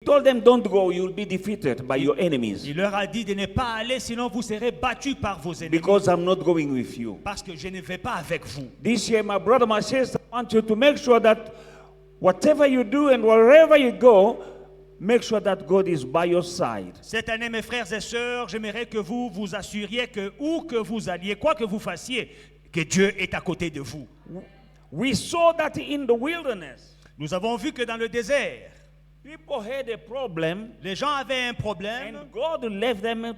told them, don't go, you'll be defeated by your enemies. Il leur a dit de ne pas aller, sinon vous serez battus par vos ennemis. Because I'm not going with you. Parce que je ne vais pas avec vous. This year, my brother, my sister, I want you to make sure that whatever you do and wherever you go, make sure that God is by your side. Cette année, mes frères et sœurs, j'aimerais que vous vous assuriez que où que vous alliez, quoi que vous fassiez, que Dieu est à côté de vous. We saw that in the wilderness. Nous avons vu que dans le désert, People had a problem, les gens avaient un problème. and God left them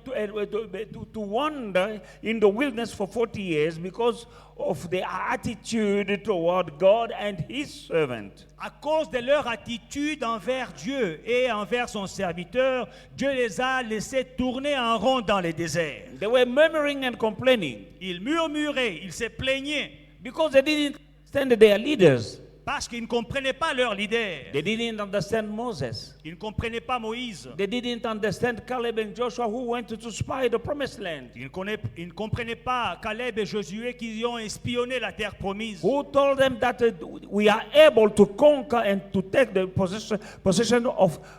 to wander in the wilderness for 40 years because of their attitude toward God and His servant. À cause de leur attitude envers Dieu et envers son serviteur, Dieu les a laissés tourner en rond dans les déserts. They were murmuring and complaining Ils murmuraient, ils se plaignaient because they didn't understand their leaders. parce qu'ils ne comprenaient pas leur leader. They didn't understand Moses. Ils ne comprenaient pas Moïse. They didn't understand Caleb and Joshua who went to spy the promised land. Ils ne comprenaient pas Caleb et Josué qui ont espionné la terre promise. Who told them that we are able to conquer and to take the possession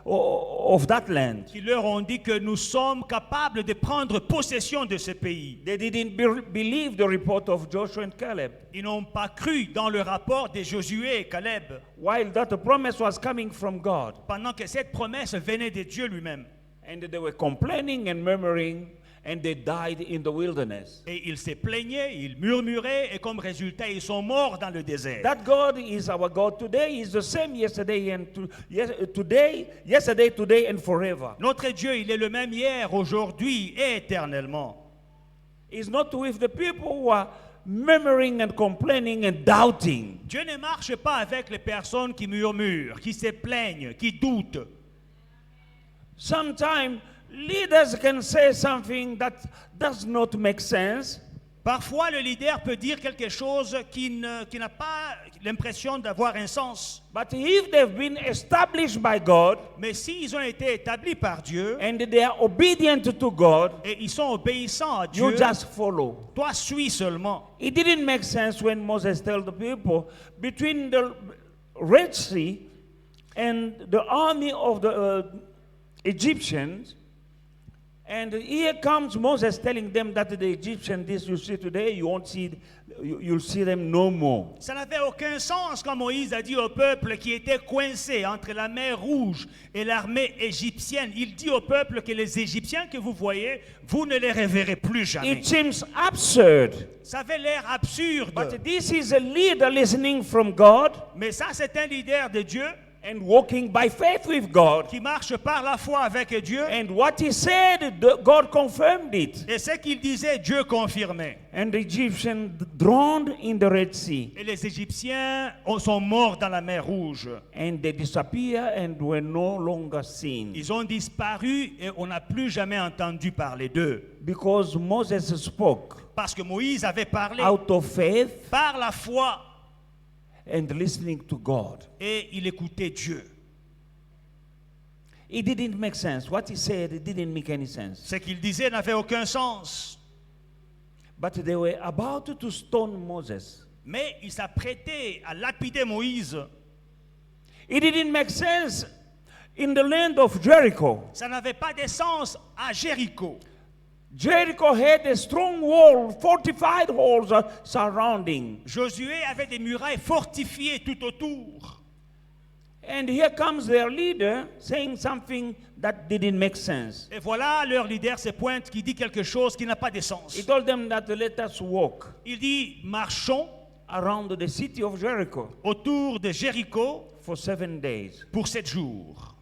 of that land. Qui leur ont dit que nous sommes capables de prendre possession de ce pays. They didn't believe the report of Joshua and Caleb. Ils n'ont pas cru dans le rapport de Josué et Caleb. While that promise was coming from God. Pendant que cette promesse venait de Dieu lui-même. And they were complaining and murmuring and they died in the wilderness. Et ils se plaignaient, ils murmuraient et comme résultat, ils sont morts dans le désert. That God is our God today. He is the same yesterday and today and forever. Notre Dieu, il est le même hier, aujourd'hui et éternellement. He's not with the people who are murmuring and complaining and doubting. Dieu ne marche pas avec les personnes qui murmurent, qui se plaignent, qui doutent. Sometimes leaders can say something that does not make sense. Parfois, le leader peut dire quelque chose qui n'a pas l'impression d'avoir un sens. But if they've been established by God, Mais s'ils ont été établis par Dieu, and they are obedient to God, et ils sont obéissants à you Dieu, just follow. toi suis seulement. It didn't make sense when Moses told the people between the Red Sea and the army of the Egyptians. And here comes Moses telling them that the Egyptians, this you see today, you won't see, you'll see them no more. Ça n'avait aucun sens quand Moïse a dit au peuple qui était coincé entre la mer Rouge et l'armée égyptienne. Il dit au peuple que les Égyptiens que vous voyez, vous ne les reverrez plus jamais. It seems absurd. Ça avait l'air absurde. But this is a leader listening from God Mais ça, c'est un leader de Dieu and walking by faith with God. qui marche par la foi avec Dieu. And what he said, God confirmed it. Et ce qu'il disait, Dieu confirmait. And the Egyptians drowned in the Red Sea. Et les Égyptiens sont morts dans la mer Rouge. And they disappeared and were no longer seen. Ils ont disparu et on n'a plus jamais entendu parler d'eux. Because Moses spoke Parce que Moïse avait parlé out of faith par la foi and listening to God. et il écoutait Dieu. It didn't make sense. What he said, it didn't make any sense. Ce qu'il disait n'avait aucun sens. But they were about to stone Moses. Mais il s'apprêtait à lapider Moïse. It didn't make sense in the land of Jericho. Ça n'avait pas de sens à Jéricho. Jericho had a strong wall, fortified walls surrounding. Josué avait des murailles fortifiées tout autour. And here comes their leader saying something that didn't make sense. Et voilà, leur leader se pointe qui dit quelque chose qui n'a pas de sens. He told them that let us walk Il dit, marchons around the city of Jericho autour de Jéricho for 7 days. pour 7 jours.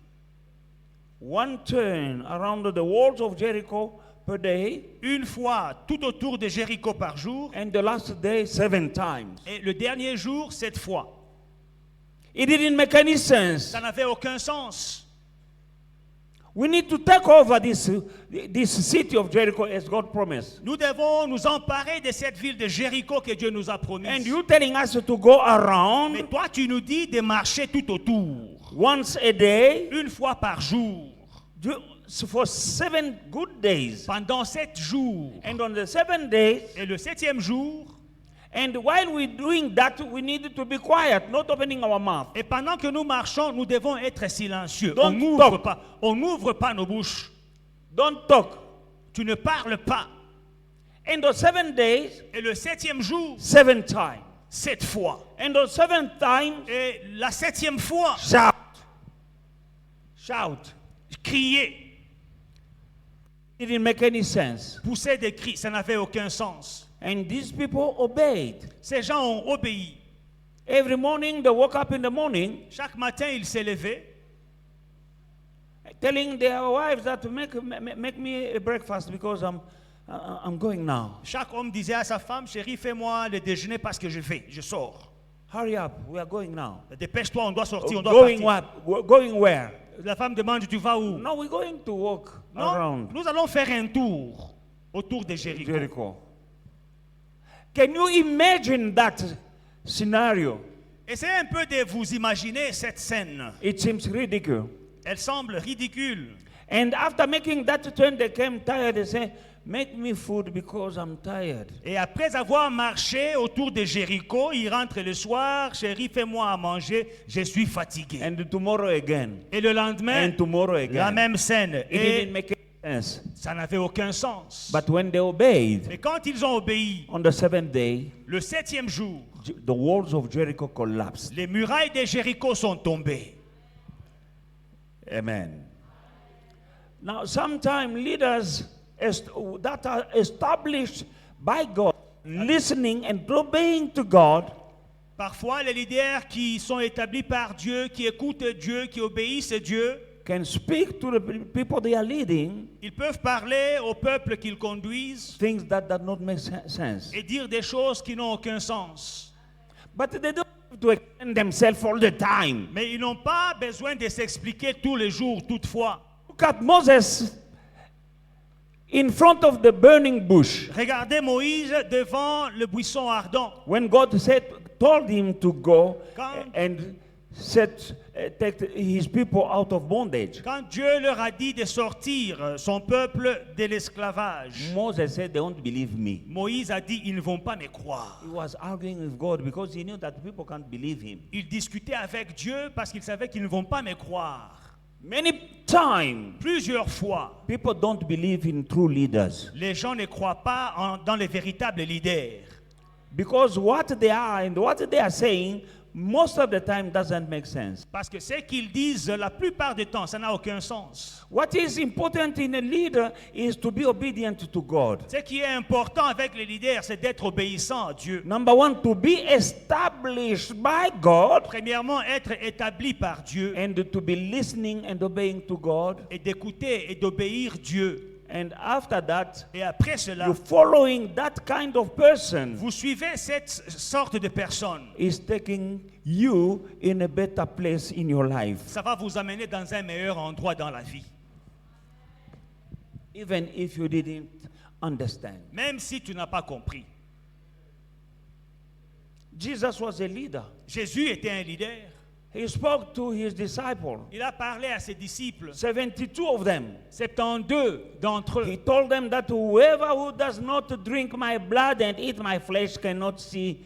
One turn around the walls of Jericho per day, Une fois tout autour de Jéricho par jour. and the last day 7 times. Et le dernier jour, 7 fois. It didn't make any sense. Ça n'avait aucun sens. We need to take over this city of Jericho as God promised. Nous devons nous emparer de cette ville de Jéricho que Dieu nous a promise. And you telling us to go Mais around toi, tu nous dis de marcher tout autour. once a day Une fois par jour. for 7 good days. Pendant 7 jours. And on the 7th day, Et le 7e jour, And while we're doing that, we need to be quiet, not opening our mouth. Et pendant que nous marchons, nous devons être silencieux. Don't On n'ouvre pas nos bouches. Don't talk. Tu ne parles pas. And on 7 days, Et le 7e jour, 7 times. 7 fois. And on 7th time, Et la 7e fois, shout. Shout. crier, It didn't make any sense. pousser des cris, ça n'avait aucun sens. And these people obeyed. Ces gens ont obéi. Every morning, they woke up in the morning, Chaque matin, ils s'est levé, telling their wives that to make me a breakfast because I'm going now. chaque homme disait à sa femme, chérie, fais-moi le déjeuner parce que je sors. Hurry up, we are going now. Dépêche-toi, on doit sortir, on doit Going partir. what? Going where? La femme demande, tu vas où? No, we're going to walk Non, around nous allons faire un tour autour de Jéricho. Jericho. Can you imagine that scenario? Essayez un peu de vous imaginer cette scène. It seems ridiculous. Elle semble ridicule. And after making that turn, they came tired. They say, make me food because I'm tired. Et après avoir marché autour de Jéricho, il rentre le soir, chérie, fais-moi à manger, je suis fatigué. And tomorrow again. Et le lendemain, And tomorrow la again. même scène. It didn't Et make any sense. ça n'avait aucun sens. But when they obeyed, Mais quand ils ont obéi, on the 7th day, le 7e jour, the walls of Jericho collapsed. les murailles de Jéricho sont tombées. Amen. Now, sometimes leaders that are established by God, listening and obeying to God, Parfois, les leaders qui sont établis par Dieu, qui écoutent Dieu, qui obéissent à Dieu, can speak to the people they are leading ils peuvent parler au peuple qu'ils conduisent things that not make sense. et dire des choses qui n'ont aucun sens. But they don't have to explain themselves all the time. Mais ils n'ont pas besoin de s'expliquer tous les jours, toutefois. Look at Moses in front of the burning bush. Regardez Moïse devant le buisson ardent. When God told him to go Quand- and take his people out of bondage, Quand Dieu leur a dit de sortir son peuple de l'esclavage, Moses said, they won't believe me. Moïse a dit, ils ne vont pas me croire. He was arguing with God because he knew that people can't believe him. Il discutait avec Dieu parce qu'il savait qu'ils ne vont pas me croire. Many times, Plusieurs fois, people don't believe in true leaders les gens ne croient pas dans les véritables leaders. because what they are and what they are saying most of the time doesn't make sense. Parce que ce qu'ils disent, la plupart du temps, ça n'a aucun sens. What is important in a leader is to be obedient to God. Ce qui est important avec les leaders, c'est d'être obéissant à Dieu. Number one, to be established by God Premièrement, être établi par Dieu and to be listening and obeying to God. et d'écouter et d'obéir Dieu. And after that, Et après cela, you're following that kind of person vous suivez cette sorte de personne. is taking you in a better place in your life, Ça va vous amener dans un meilleur endroit dans la vie. even if you didn't understand. Même si tu n'as pas compris. Jesus was a leader. Jésus était un leader. He spoke to his disciples, Il a parlé à ses disciples. 72 of them. 72 d'entre He eux. told them that whoever who does not drink my blood and eat my flesh cannot see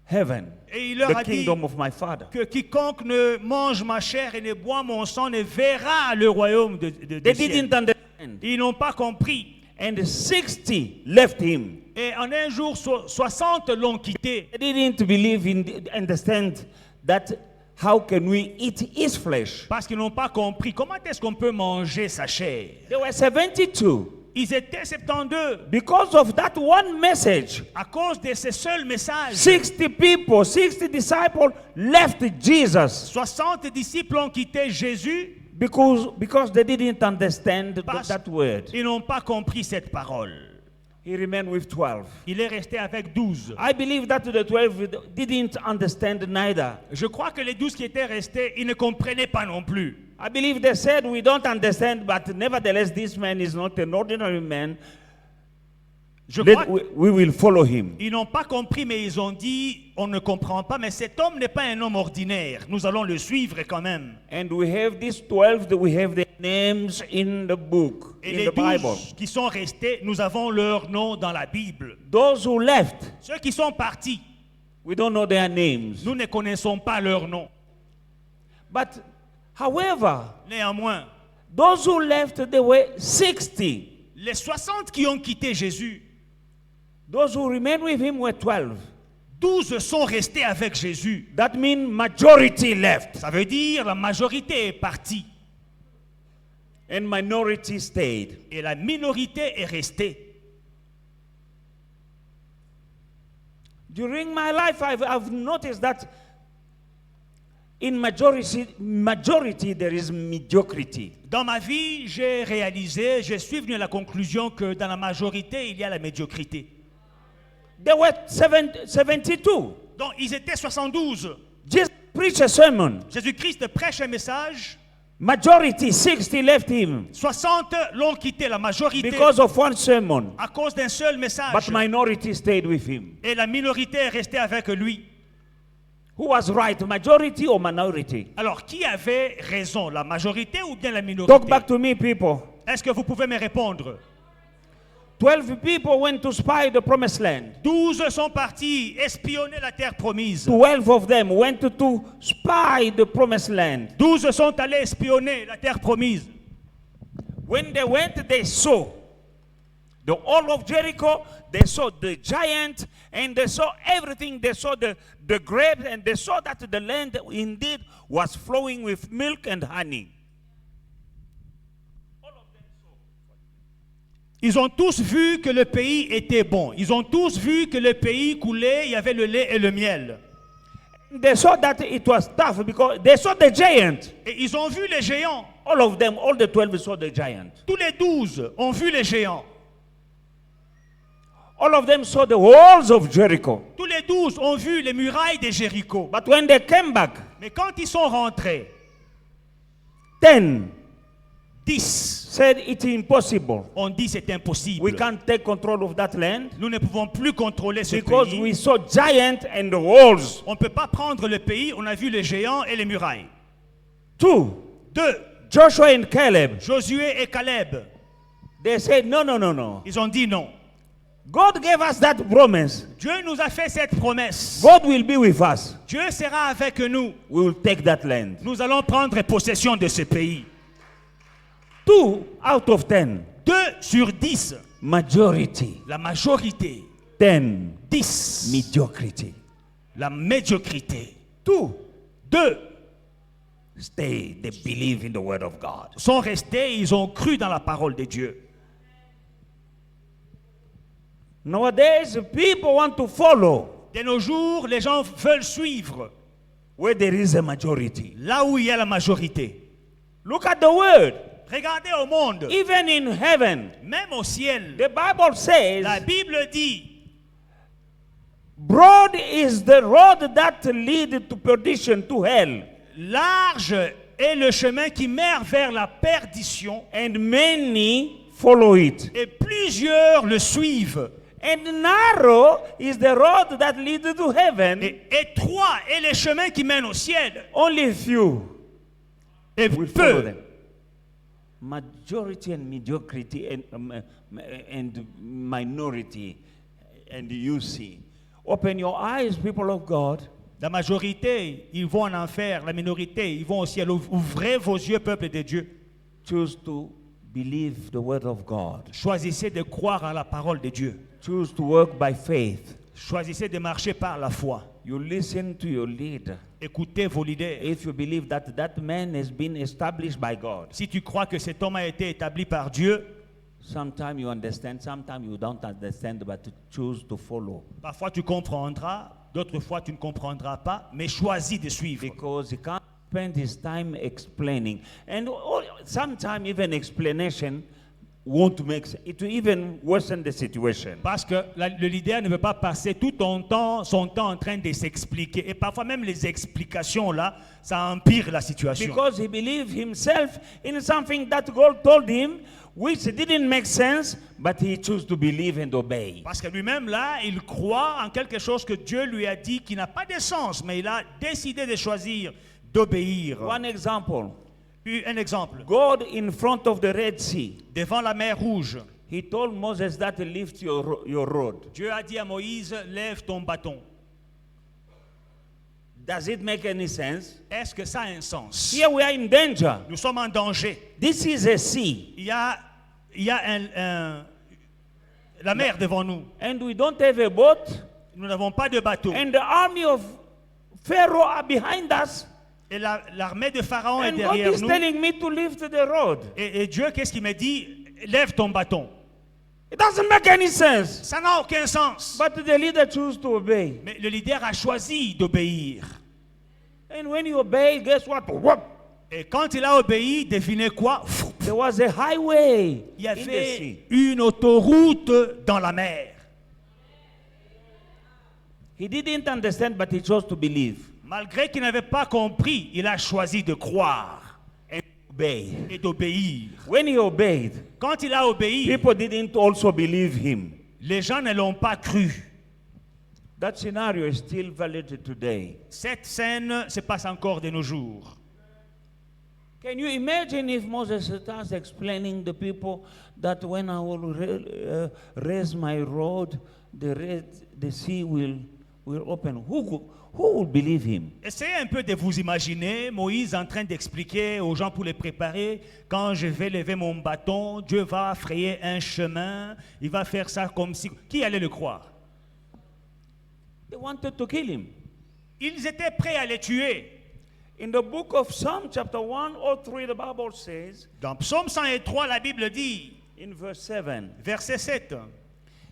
heaven, Et il leur the a dit kingdom of my Father. que quiconque ne mange ma chair et ne boit mon sang ne verra le royaume They des cieux. didn't understand. Ils n'ont pas compris. And 60 left him. Et en un jour, 60 l'ont quitté. They didn't believe understand that how can we eat his flesh. Parce qu'ils n'ont pas compris. Comment est-ce qu'on peut manger sa chair? There were 72. Ils étaient 72. Because of that one message, À cause de ce seul message, 60 people, 60 disciples left Jesus 60 disciples ont quitté Jésus because they didn't understand parce that word. qu'ils n'ont pas compris cette parole. He remained with 12. Il est resté avec 12. I believe that the 12 didn't understand neither. Je crois que les 12 qui étaient restés, ils ne comprenaient pas non plus. I believe they said, we don't understand, but nevertheless, this man is not an ordinary man. Je crois we will follow him. qu'ils n'ont pas compris, mais ils ont dit, on ne comprend pas, mais cet homme n'est pas un homme ordinaire. Nous allons le suivre quand même. And we have these 12, we have their names in the book, Et in les the Bible. 12 qui sont restés, nous avons leur nom dans la Bible. Those who left, Ceux qui sont partis, we don't know their names. nous ne connaissons pas leur nom. But however, Néanmoins, those who left, they were 60. les 60 qui ont quitté Jésus, Those who remained with him were 12. 12 sont restés avec Jésus. That means majority left Ça veut dire la majorité est partie and minority stayed. et la minorité est restée. During my life, I've noticed that in majority there is mediocrity. Dans ma vie, je suis venu à la conclusion que dans la majorité, il y a la médiocrité. There were 72. Donc, ils étaient 72. Jesus preached a sermon. Jésus-Christ prêche un message. Majority, 60 left him 60 l'ont quitté, la majorité, because of one sermon. à cause d'un seul message. But minority stayed with him. Et la minorité est restée avec lui. Who was right, majority or minority? Alors, qui avait raison, la majorité ou bien la minorité? Talk back to me, people. Est-ce que vous pouvez me répondre? 12 people went to spy the promised land. 12 sont partis espionner la terre promise. 12 of them went to spy the promised land. 12 sont allés espionner la terre promise. When they went, they saw the wall of Jericho, they saw the giant, and they saw everything. They saw the grapes, and they saw that the land indeed was flowing with milk and honey. Ils ont tous vu que le pays était bon. Ils ont tous vu que le pays coulait, il y avait le lait et le miel. They saw that it was tough because they saw the giant. Et ils ont vu les géants. All of them, all the 12 saw the giant. Tous les 12 ont vu les géants. All of them saw the walls of Jericho. Tous les 12 ont vu les murailles de Jéricho. But when they came back, Mais quand ils sont rentrés, 10 10 said it's impossible. ont dit c'est impossible. We can't take control of that land Nous ne pouvons plus contrôler ce because pays. we saw giant and the walls. On ne peut pas prendre le pays, on a vu les géants et les murailles. 2, 2. Joshua and Caleb, Josué et Caleb, they said, no, no, no, no. ils ont dit non. God gave us that promise. Dieu nous a fait cette promesse. God will be with us. Dieu sera avec nous. We will take that land. Nous allons prendre possession de ce pays. 2 out of 10, 2 sur 10, majority. la majorité. 10, 10, mediocrity. la médiocrité. 2, 2 stay. They believe in the word of God. sont restés, ils ont cru dans la parole de Dieu. Nowadays, people want to follow De nos jours, les gens veulent suivre where there is a majority. là où il y a la majorité. Look at the word. Regardez au monde, Even in heaven, même au ciel, the Bible says, la Bible dit, broad is the road that leads to perdition, to hell, large est le chemin qui mène vers la perdition and many follow it. et plusieurs le suivent. And narrow is the road that leads to heaven. Et étroit est le chemin qui mène au ciel. Only few Et will follow peu. them. Majority and mediocrity and minority, and you see. Open your eyes, people of God. La majorité, ils vont en enfer. La minorité, ils vont au ciel. Ouvrez vos yeux, peuple de Dieu. Choose to believe the word of God. Choisissez de croire à la parole de Dieu. Choose to work by faith. Choisissez de marcher par la foi. You listen to your leader. Écoutez vos leaders. If you believe that that man has been established by God, Si tu crois que cet homme a été établi par Dieu, sometimes you understand, sometimes you don't understand, but to choose to follow. parfois tu comprendras, d'autres fois tu ne comprendras pas, mais choisis de suivre. Because he can't spend his time explaining. And sometimes even explanation won't make sense. It will even worsen the situation. Parce que le leader ne veut pas passer tout son temps en train de s'expliquer. Et parfois même les explications là, ça empire la situation. Because he believed himself in something that God told him which didn't make sense, but he chose to believe and obey. Parce que lui-même, là, il croit en quelque chose que Dieu lui a dit qui n'a pas de sens, mais il a décidé de choisir d'obéir. One example, Un exemple. God in front of the Red Sea, Devant la mer Rouge, he told Moses that lift your rod. Dieu a dit à Moïse, lève ton bâton. Does it make any sense? Est-ce que ça a un sens? Here we are in danger. Nous sommes en danger. This is a sea, Il y a la mer devant nous. and we don't have a boat, Nous n'avons pas de bateau. and the army of Pharaoh are behind us, Et l'armée de Pharaon est and God derrière is nous. telling me to lift the rod. Et Dieu, qu'est-ce qu'il me dit? Lève ton bâton. It doesn't make any sense. Ça n'a aucun sens. But the leader chose to obey. Mais le leader a choisi d'obéir. And when you obey, guess what? Whoop. Et quand il a obéi, devinez quoi? There was a highway Il y in the sea. avait une autoroute dans la mer. He didn't understand, but he chose to believe Malgré qu'il n'avait pas compris, il a choisi de croire and obey. et d'obéir. When he obeyed, Quand il a obéi, people didn't also believe him. les gens ne l'ont pas cru. That scenario is still valid today. Cette scène se passe encore de nos jours. Can you imagine if Moses starts explaining to people that when I will raise my rod, the sea will open? Who will believe him? Essayez un peu de vous imaginer Moïse en train d'expliquer aux gens pour les préparer, quand je vais lever mon bâton, Dieu va frayer un chemin, il va faire ça comme si... Qui allait le croire? They wanted to kill him. Ils étaient prêts à le tuer. In the book of Psalm chapter 103, the Bible says, Dans Psaume 103, la Bible dit, in verse 7, verset 7,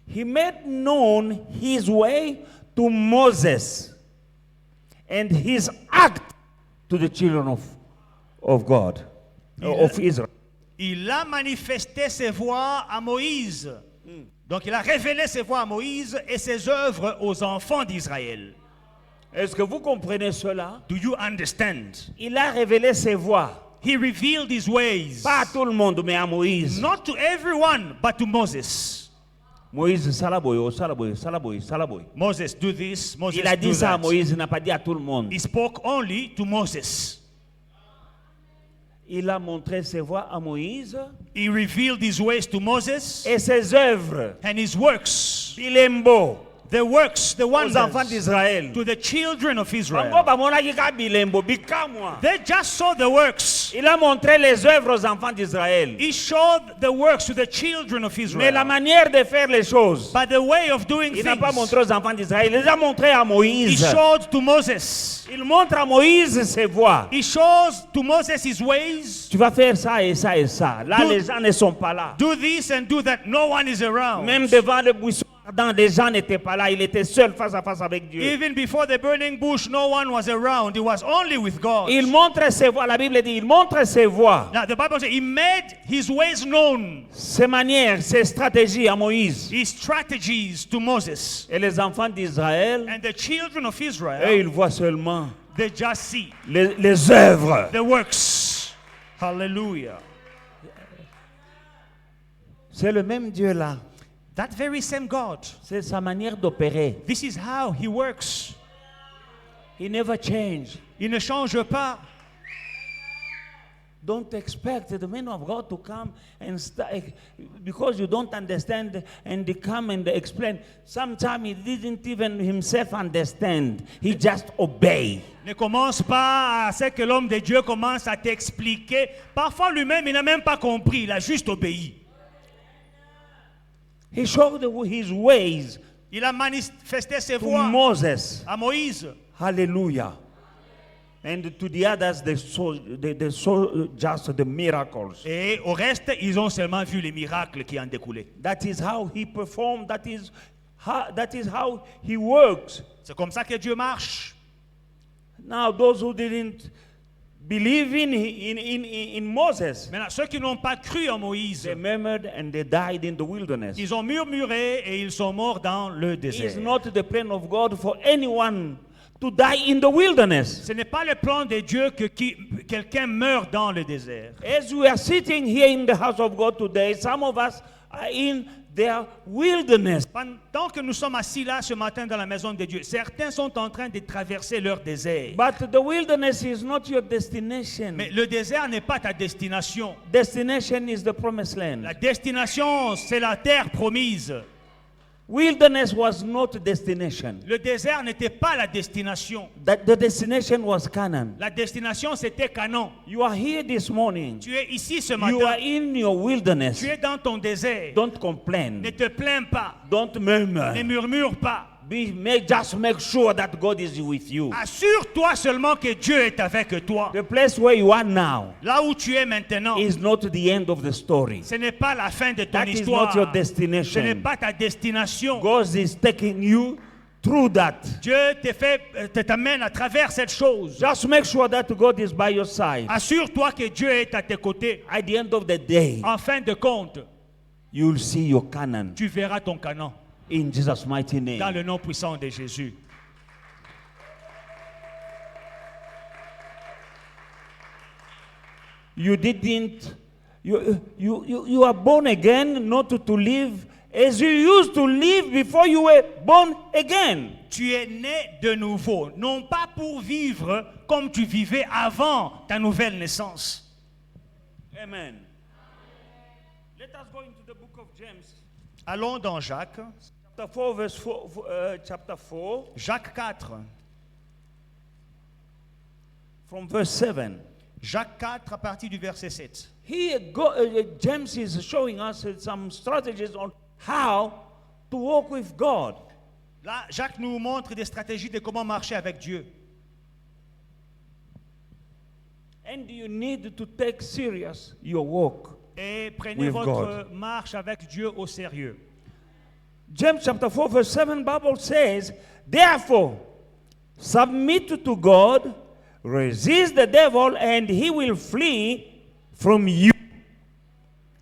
he made known his way to Moses and his act to the children of God, of Israel. il a manifesté ses voies à Moïse. Donc il a révélé ses voies à Moïse et ses œuvres aux enfants d'Israël. Est-ce que vous comprenez cela? Do you understand? Il a révélé ses voies. He revealed his ways. Pas à tout le monde, mais à Moïse. Not to everyone, but to Moses. Moïse, salaboy, salaboy, salaboy, salaboy. Moses, do this. Moses, Il a dit do ça à that. Moïse, il n'a pas dit à tout le monde. He spoke only to Moses. Il a montré ses voies à Moïse He revealed his ways to Moses et ses œuvres. and his works. Bilembo The works, the aux enfants wonders d'Israël. to the children of Bango Israel. bamonaki ka bilembo bikamwa. They just saw the works. Il a montré les œuvres aux enfants d'Israël. He showed the works to the children of Mais la Israel. manière de faire les choses, By the way of doing il n'a pas things, montré aux enfants d'Israël, il les a montré à he Moïse. showed to Moses. Il montre à Moïse ses voies. He shows to Moses his ways. Tu vas faire ça et ça et ça. Là, Do- les gens ne sont pas là. Do this and do that. No one is around. Même devant le buisson ardent, les gens n'étaient pas là. Il était seul face à face avec Dieu. Even before the burning bush, no one was around. He was only with God. Il montre ses voies. La Bible dit, il montre ses voies, Now, the Bible says he made his ways known, ses manières, ses stratégies à Moïse. his strategies to Moses. Et les enfants d'Israël, And the children of eux, Israel, ils voient seulement they just see les œuvres. the works. Hallelujah. C'est le même Dieu là. That very same God. C'est sa manière d'opérer. This is how he works. He never changed. Il ne change pas. Don't expect the man of God to come and because you don't understand and they come and they explain. Sometimes he didn't even himself understand. He just obey. Ne commence pas à ce que l'homme de Dieu commence à t'expliquer. Parfois lui-même, il n'a même pas compris. Il a juste obéi. He showed his ways Il a manifesté ses to voies Moses. à Moïse. Hallelujah. And to the others, they saw just the miracles. Et au reste, ils ont seulement vu les miracles qui en découlaient. That is how he performed. That is how he works. C'est comme ça que Dieu marche. Now, those who didn't believe in Moses, Maintenant, ceux qui n'ont pas cru en Moïse, they murmured and they died in the wilderness. ils ont murmuré et ils sont morts dans le It is désert. not the plan of God for anyone to die in the wilderness. Ce n'est pas le plan de Dieu que quelqu'un meure dans le désert. As we are sitting here in the house of God today, some of us are in their wilderness. Pendant que nous sommes assis là ce matin dans la maison de Dieu, certains sont en train de traverser leur désert. But the wilderness is not your destination. Mais le désert n'est pas ta destination. Destination is the promised land. La destination, c'est la terre promise. Wilderness was not destination. Le désert n'était pas la destination. The destination was Canaan. La destination, c'était Canaan. You are here this morning. Tu es ici ce You matin. are in your wilderness. Tu es dans ton désert. Don't complain. Ne te plains pas. Don't murmur. Ne murmure pas. Just make sure that God is with you. Assure-toi seulement que Dieu est avec toi. The place where you are now Là où tu es maintenant, is not the end of the story. ce n'est pas la fin de ton That is histoire. not your Ce n'est destination. pas ta destination. God is taking you through that. Dieu t'amène à travers cette chose. Just make sure that God is by your side. Assure-toi que Dieu est à tes côtés. At the end of the day, En fin de compte, you'll see your Canaan tu verras ton Canaan in Jesus' mighty name. dans le nom puissant de Jésus. You didn't, you are born again not to live as you used to live before you were born again. Tu es né de nouveau, non pas pour vivre comme tu vivais avant ta nouvelle naissance. Amen. Let us go into the book of James, Allons dans Jacques, chapter 4, verse 4, chapter 4, Jacques 4. from verse 7. Jacques 4 à partir du verset 7. Here, James is showing us some strategies on how to walk with God. Là, Jacques nous montre des stratégies de comment marcher avec Dieu. And you need to take serious your walk. Et prenez With votre God. marche avec Dieu au sérieux. James chapter 4 verse 7 Bible says, therefore, submit to God, resist the devil, and he will flee from you.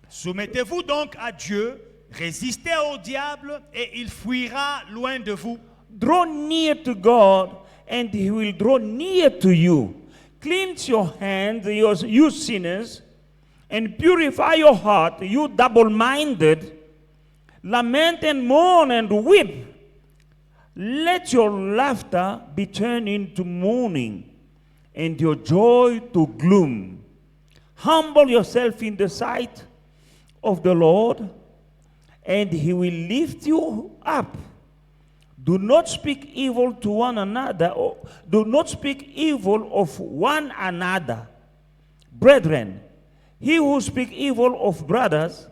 Soumettez-vous donc à Dieu, résistez au diable et il fuira loin de vous. Draw near to God, and he will draw near to you. Cleanse your hands, you sinners, and purify your heart, you double-minded. Lament and mourn and weep. Let your laughter be turned into mourning, and your joy to gloom. Humble yourself in the sight of the Lord, and he will lift you up. Do not speak evil to one another, or do not speak evil of one another. Brethren, he who speaks evil of brothers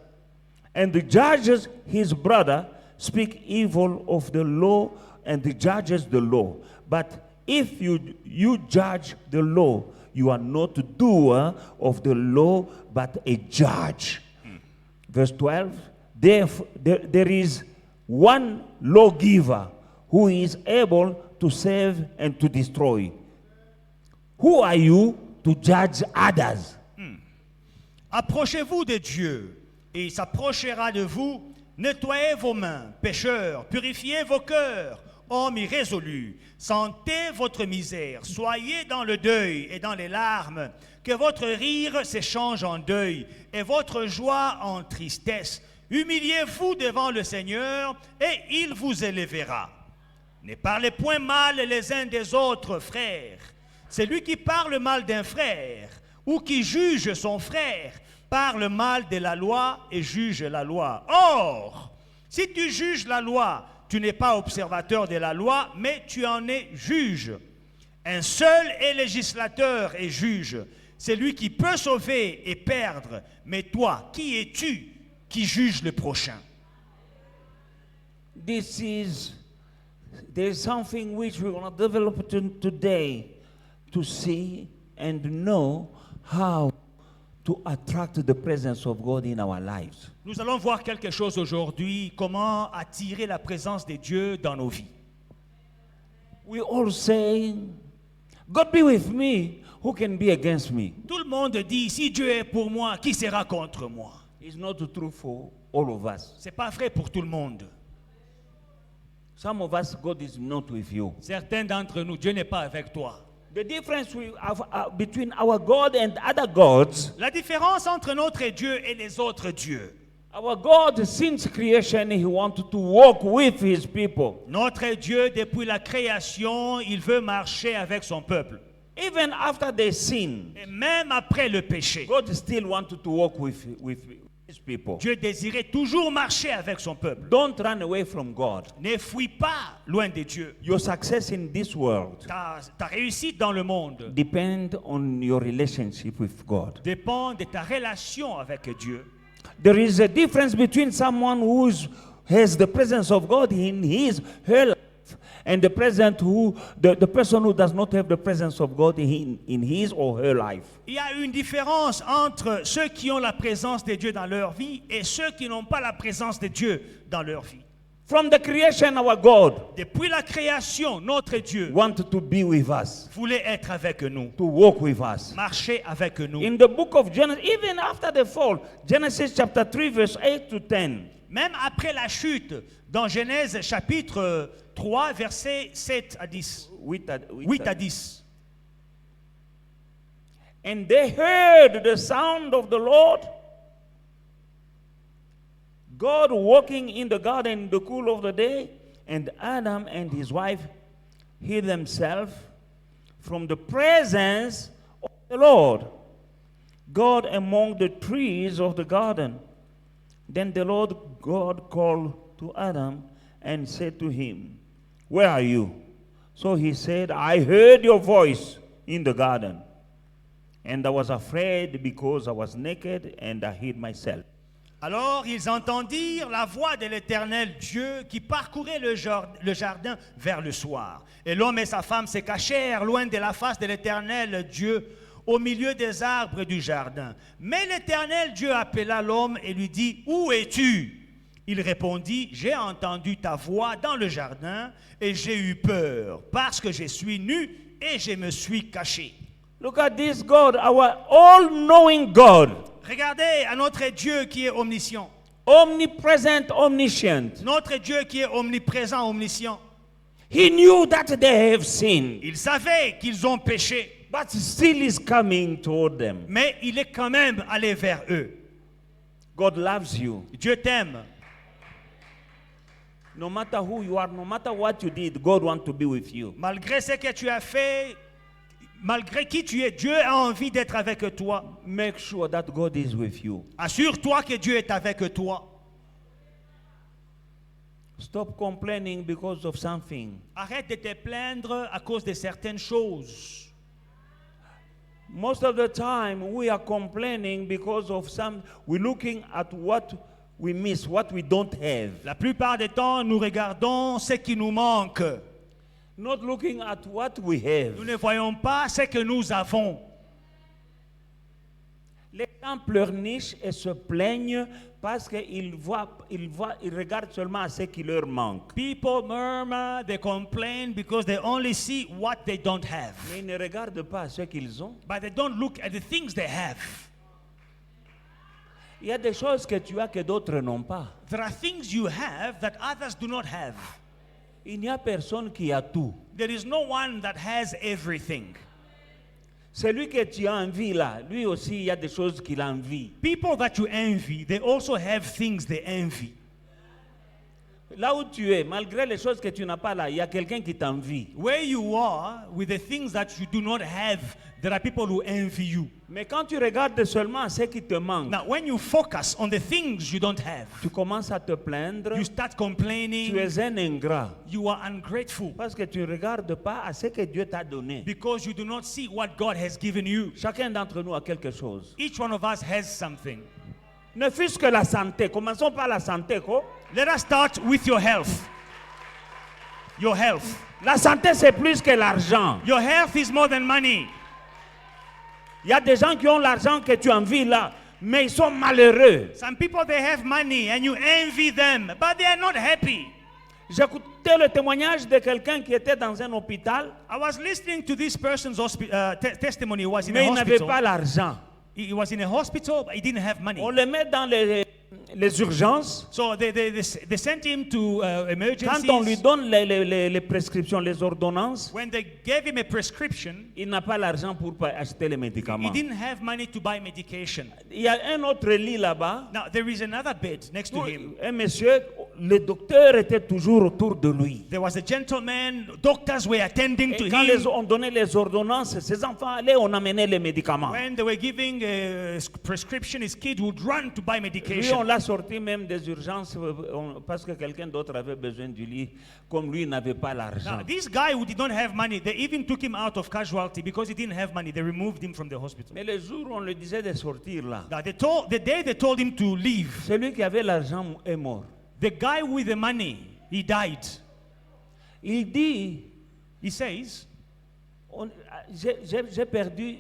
and judges his brother speak evil of the law and judges the law. But if you judge the law, you are not a doer of the law, but a judge. Verse 12, there is one lawgiver who is able to save and to destroy. Who are you to judge others? Approchez-vous de Dieu, et il s'approchera de vous. Nettoyez vos mains, pécheurs, purifiez vos cœurs, hommes irrésolus. Sentez votre misère, soyez dans le deuil et dans les larmes. Que votre rire s'échange en deuil et votre joie en tristesse. Humiliez-vous devant le Seigneur et il vous élèvera. Ne parlez point mal les uns des autres, frères. Celui qui parle mal d'un frère ou qui juge son frère parle mal de la loi et juge la loi. Or, si tu juges la loi, tu n'es pas observateur de la loi, mais tu en es juge. Un seul est législateur et juge, celui qui peut sauver et perdre. Mais toi, qui es-tu qui juge le prochain? There's something which we're going to develop today to see and know how to attract the presence of God in our lives. Nous allons voir quelque chose aujourd'hui, comment attirer la présence de Dieu dans nos vies. We all say, God be with me, who can be against me? Tout le monde dit, si Dieu est pour moi, qui sera contre moi? It's not true for all of us. C'est pas vrai pour tout le monde. Some of us, God is not with you. Certains d'entre nous, Dieu n'est pas avec toi. The difference we have, between our God and other gods, La différence entre notre Dieu et les autres dieux. our God, since creation, He wanted to walk with His people. Notre Dieu, depuis la création, il veut marcher avec son peuple. Even after they sin, Et même après le péché, God still wanted to walk with His people. Dieu désirait toujours marcher avec son peuple. Don't run away from God. Ne fuis pas loin de Dieu. Your success in this world Ta réussite dans le monde depend on your relationship with God. dépend de ta relation avec Dieu. There is a difference between someone who has the presence of God in her life and the person who does not have the presence of God in his or her life. Il y a une différence entre ceux qui ont la présence de Dieu dans leur vie et ceux qui n'ont pas la présence de Dieu dans leur vie. From the creation, our God Depuis la création, notre Dieu wanted to be with us, voulait être avec nous, to walk with us. marcher avec nous. In the book of Genesis, even after the fall, Genesis chapter 3, verse 8 to 10, Même après la chute, dans Genèse chapitre 3, versets 7 à 10. 8 à 10. and they heard the sound of the Lord, God walking in the garden in the cool of the day, and Adam and his wife hid themselves from the presence of the Lord, God among the trees of the garden. Then the Lord God called to Adam and said to him, "Where are you?" So he said, "I heard your voice in the garden, and I was afraid because I was naked and I hid myself." Alors ils entendirent la voix de l'Éternel Dieu qui parcourait le jardin vers le soir. Et l'homme et sa femme se cachèrent loin de la face de l'Éternel Dieu au milieu des arbres du jardin. Mais l'Éternel Dieu appela l'homme et lui dit, « Où es-tu » Il répondit, « J'ai entendu ta voix dans le jardin et j'ai eu peur parce que je suis nu et je me suis caché. » Look at this God, our all-knowing God, Regardez à notre Dieu qui est omniscient. omnipresent, omniscient. Notre Dieu qui est omniprésent, omniscient. He knew that they have sinned, Il savait qu'ils ont péché, but still is coming toward them. mais il est quand même allé vers eux. God loves you. Dieu t'aime. No matter who you are, no matter what you did, God wants to be with you. Malgré ce que tu as fait, malgré qui tu es, Dieu a envie d'être avec toi. Make sure that God is with you. Assure-toi que Dieu est avec toi. Stop complaining because of something. Arrête de te plaindre à cause de certaines choses. Most of the time, we are complaining because of we're looking at what we miss, what we don't have. La plupart du temps, nous regardons ce qui nous manque. Not looking at what we have. Nous ne voyons pas ce que nous avons. Les gens pleurnichent et se plaignent parce qu'ils regardent seulement à ce qui leur manque. People murmur, they complain because they only see what they don't have. Mais ils ne regardent pas à ce qu'ils ont. But they don't look at the things they have. Il y a des choses que tu as que d'autres n'ont pas. There are things you have that others do not have. Il n'y a personne qui a tout. There is no one that has everything. Celui que tu as envie là, lui aussi, il y a des choses qu'il envie. People that you envy, they also have things they envy. Là où tu es, malgré les choses que tu n'as pas là, il y a quelqu'un qui t'envie. Where you are, with the things that you do not have, there are people who envy you. Mais quand tu regardes seulement ce qui te manque, Now, when you focus on the things you don't have, tu commences à te plaindre, you start tu complaining, es un ingrat. you are ungrateful Parce que tu ne regardes pas à ce que Dieu t'a donné. because you do not see what God has given you. Chacun d'entre nous a quelque chose. Each one of us has something. Ne fût-ce que la santé. Commençons par la santé, quoi. Let us start with your health. Your health. La santé, c'est plus que l'argent. Your health is more than money. Il y a des gens qui ont l'argent que tu envies là, mais ils sont malheureux. Some people, they have money and you envy them, but they are not happy. J'écoutais le témoignage de quelqu'un qui était dans un hôpital, I was listening to this person's testimony. He was in mais a il n'avait pas hospital. l'argent. He was in a hospital, but he didn't have money. On le met dans les urgences. So they sent him to Quand emergencies. on lui donne les prescriptions, les ordonnances, When they gave him a prescription, il n'a pas l'argent pour acheter les he médicaments. didn't have money to buy medication. Il y a un autre lit là-bas. Now, there is another bed next to him. Un monsieur, le docteur était toujours autour de lui. There was a gentleman, doctors were attending to Et quand him. on donnait les ordonnances, ses enfants allaient, on amenait les médicaments. When they were giving a prescription, his kid would run to buy Lui, on medication. l'a sorti même des urgences parce que quelqu'un d'autre avait besoin du lit, comme lui n'avait pas l'argent. Now, this guy who did not have money, they even took him out of casualty because he didn't have money. They removed him from the hospital. Mais le jour où on lui disait de sortir là, Now, the day they told him to leave, celui qui avait l'argent est mort. the guy with the money, he died. Il dit, He says,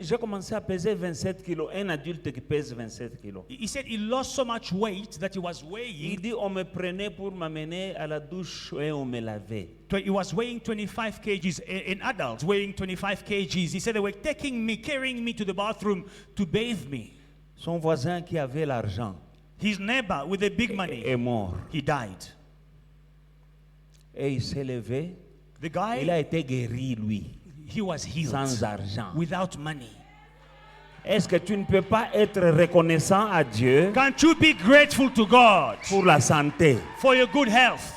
j'ai commencé à peser 27 kilos, un adulte qui pèse 27 kilos. he said he lost so much weight that he was Il weighing, dit, on me prenait pour m'amener à la douche et on me lavait. he was weighing 25 kgs, an adult weighing 25 kgs. He said they were taking me, carrying me to the bathroom to bathe me. Son voisin qui avait l'argent His neighbor with the big money, est mort. he died. Et il s'est levé. The Il guy, a été guéri, lui, he was healed sans argent. without money. Est-ce que tu ne peux pas être reconnaissant à Dieu Can't you be grateful to God pour la santé? for your good health?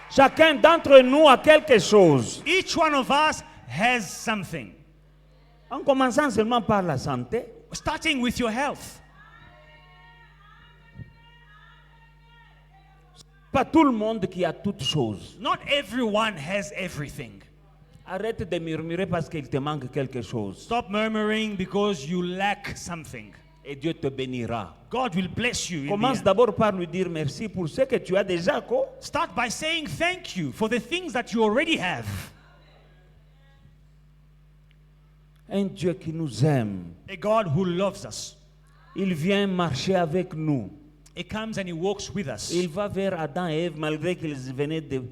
Chacun d'entre nous a quelque chose. Each one of us has something. En commençant seulement par la santé, Starting with your health. pas tout le monde qui a toutes choses. Not everyone has everything. Arrête de murmurer parce qu'il te manque quelque chose. Stop murmuring because you lack something. Et Dieu te bénira. God will bless you. in the Commence end. d'abord par lui dire merci pour ce que tu as déjà. Quoi. Start by saying thank you for the things that you already have. Un Dieu qui nous aime. A God who loves us. Il vient marcher avec nous. He comes and he walks with us. Il va vers Adam et Ève malgré qu'ils venaient de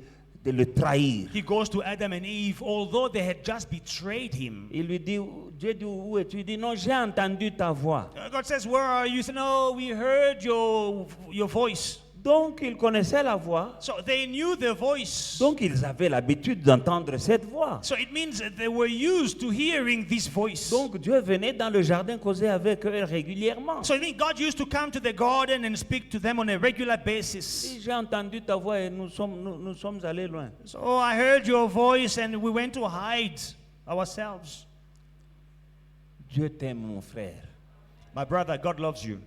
le trahir. He goes to Adam and Eve, although they had just betrayed him. Il lui dit, Dieu dit, où es-tu? Il dit, non, j'ai entendu ta voix. God says, where are you? He said, no, we heard your voice. Donc, ils connaissaient la voix. So they knew the voice. Donc, ils avaient l'habitude d'entendre cette voix. So it means that they were used to hearing this voice. Donc, Dieu venait dans le jardin causer avec eux régulièrement. So I think God used to come to the garden and speak to them on a regular basis. Si j'ai entendu ta voix et nous sommes allés loin. So I heard your voice and we went to hide ourselves. Dieu t'aime, mon frère. My brother, God loves you.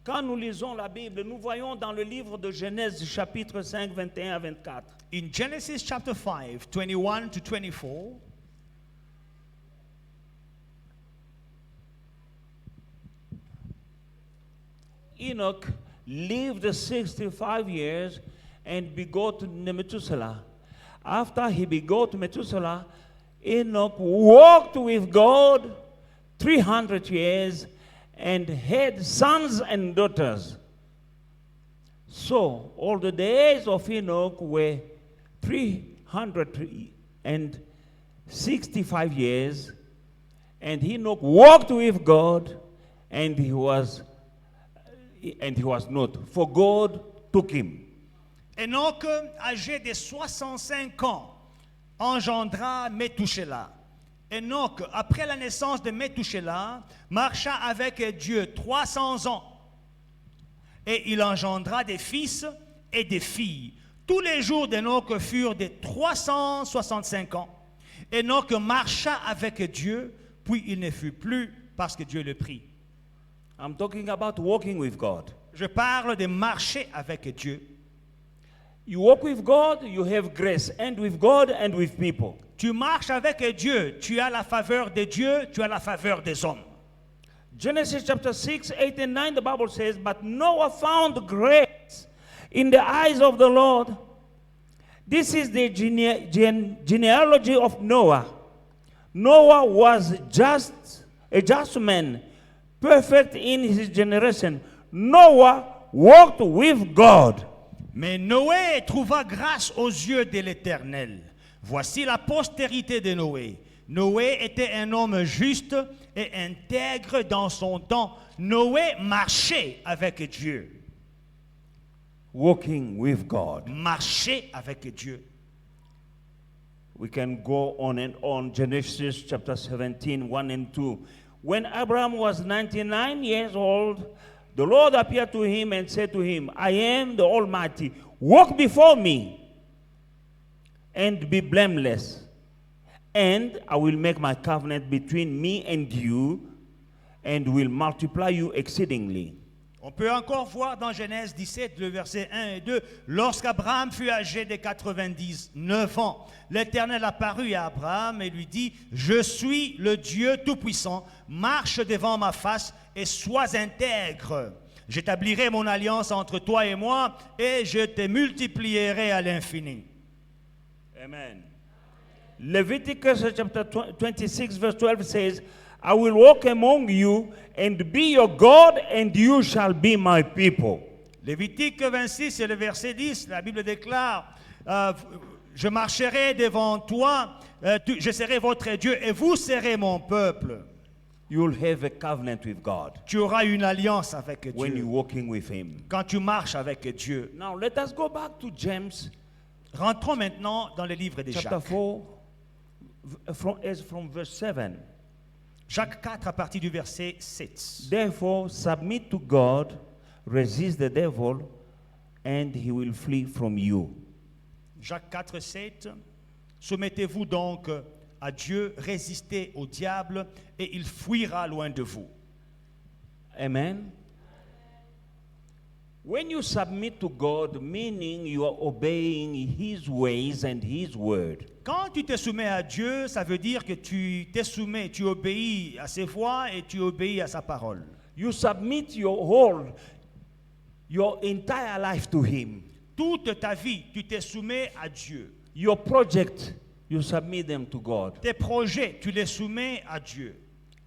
Quand nous lisons la Bible, nous voyons dans le livre de Genèse, chapitre 5, 21 à 24. In Genesis chapter 5, 21 to 24, Enoch lived 65 years and begot Methuselah. After he begot Methuselah, Enoch walked with God 300 years and had sons and daughters. So all the days of Enoch were 365 years, and Enoch walked with God, and he was not, for God took him. Enoch, âgé de 65 ans, engendra Métouchéla. Enoch, après la naissance de Métouchéla, marcha avec Dieu 300 ans. Et il engendra des fils et des filles. Tous les jours d'Enoch furent de 365 ans. Enoch marcha avec Dieu, puis il ne fut plus parce que Dieu le prit. I'm talking about walking with God. Je parle de marcher avec Dieu. You walk with God, you have grace, and with God and with people. Tu marches avec Dieu, tu as la faveur de Dieu, tu as la faveur des hommes. Genesis chapter 6, 8 and 9, the Bible says, but Noah found grace in the eyes of the Lord. This is the genealogy of Noah. Noah was a just man, perfect in his generation. Noah walked with God. Mais Noé trouva grâce aux yeux de l'Éternel. Voici la postérité de Noé. Noé était un homme juste et intègre dans son temps. Noé marchait avec Dieu. Walking with God. Marchait avec Dieu. We can go on and on. Genesis chapter 17, 1 and 2. When Abraham was 99 years old, the Lord appeared to him and said to him, I am the Almighty. Walk before me and be blameless. And I will make my covenant between me and you and will multiply you exceedingly. On peut encore voir dans Genèse 17, le verset 1 et 2, lorsqu'Abraham fut âgé de 99 ans, l'Éternel apparut à Abraham et lui dit, je suis le Dieu Tout-Puissant, marche devant ma face et sois intègre. J'établirai mon alliance entre toi et moi et je te multiplierai à l'infini. Amen. Leviticus chapter 26 verse 12 says, I will walk among you and be your God and you shall be my people. Lévitique 26 et le verset 10, la Bible déclare, je marcherai devant toi, je serai votre Dieu et vous serez mon peuple. You'll have a covenant with God Tu auras une alliance avec when Dieu you're walking with him. quand tu marches avec Dieu. Now let us go back to James Rentrons maintenant dans le livre de chapter Jacques. 4 from verse 7. Jacques 4 à partir du verset 7. Therefore submit to God, resist the devil and he will flee from you. Jacques 4, 7. Soumettez-vous donc à Dieu, résistez au diable et il fuira loin de vous. Amen. When you submit to God, meaning you are obeying his ways and his word. Quand tu te soumets à Dieu, ça veut dire que tu te soumets, tu obéis à ses voies et tu obéis à sa parole. You submit your entire life to him. Toute ta vie, tu te soumets à Dieu. Your project, you submit them to God. Tes projets, tu les soumets à Dieu.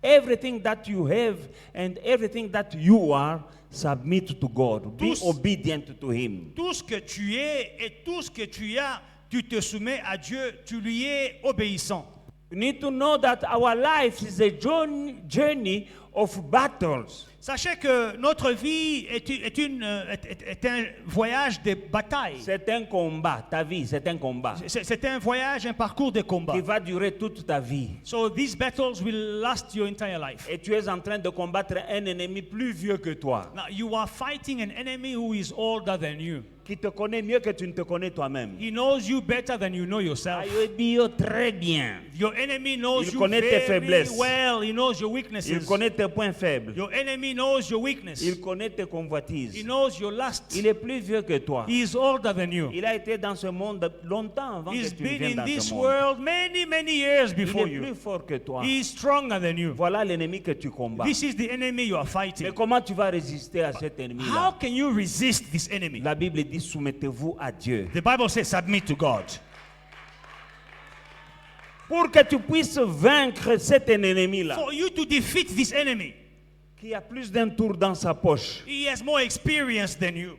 Everything that you have and everything that you are, submit to God. Be Tous- obedient to him. Tout ce que tu es et tout ce que tu as, tu te soumets à Dieu, tu lui es obéissant. You need to know that our life is a journey of battles. Sachez que notre vie est un voyage de bataille. C'est un combat, ta vie, c'est un combat C'est un voyage, un parcours de combat. qui va durer toute ta vie. So these battles will last your entire life. Et tu es en train de combattre un ennemi plus vieux que toi, Now you are fighting an enemy who is older than you. qui te connaît mieux que tu ne te connais toi-même. He knows you better than you know yourself. Très bien. Your enemy knows Il you connaît tes very faiblesses. well. He knows your Il weaknesses. connaît tes points faibles. Your enemy knows your weakness. Il connaît tes He convoitises. knows your lust. Il est plus vieux que toi. He is older than you. Il a été dans ce monde longtemps avant He's que tu been viennes in dans this ce monde. world many years Il before est plus you. fort que toi. He is stronger than you. Voilà l'ennemi que tu combats. This is the enemy you are Mais fighting. comment tu vas résister à cet How ennemi-là? can you resist this enemy? La Bible dit soumettez-vous à Dieu. The Bible says submit to God. Pour que tu puisses vaincre cet ennemi-là, For you to defeat this enemy, qui a plus d'un tour dans sa poche. he has more experience than you.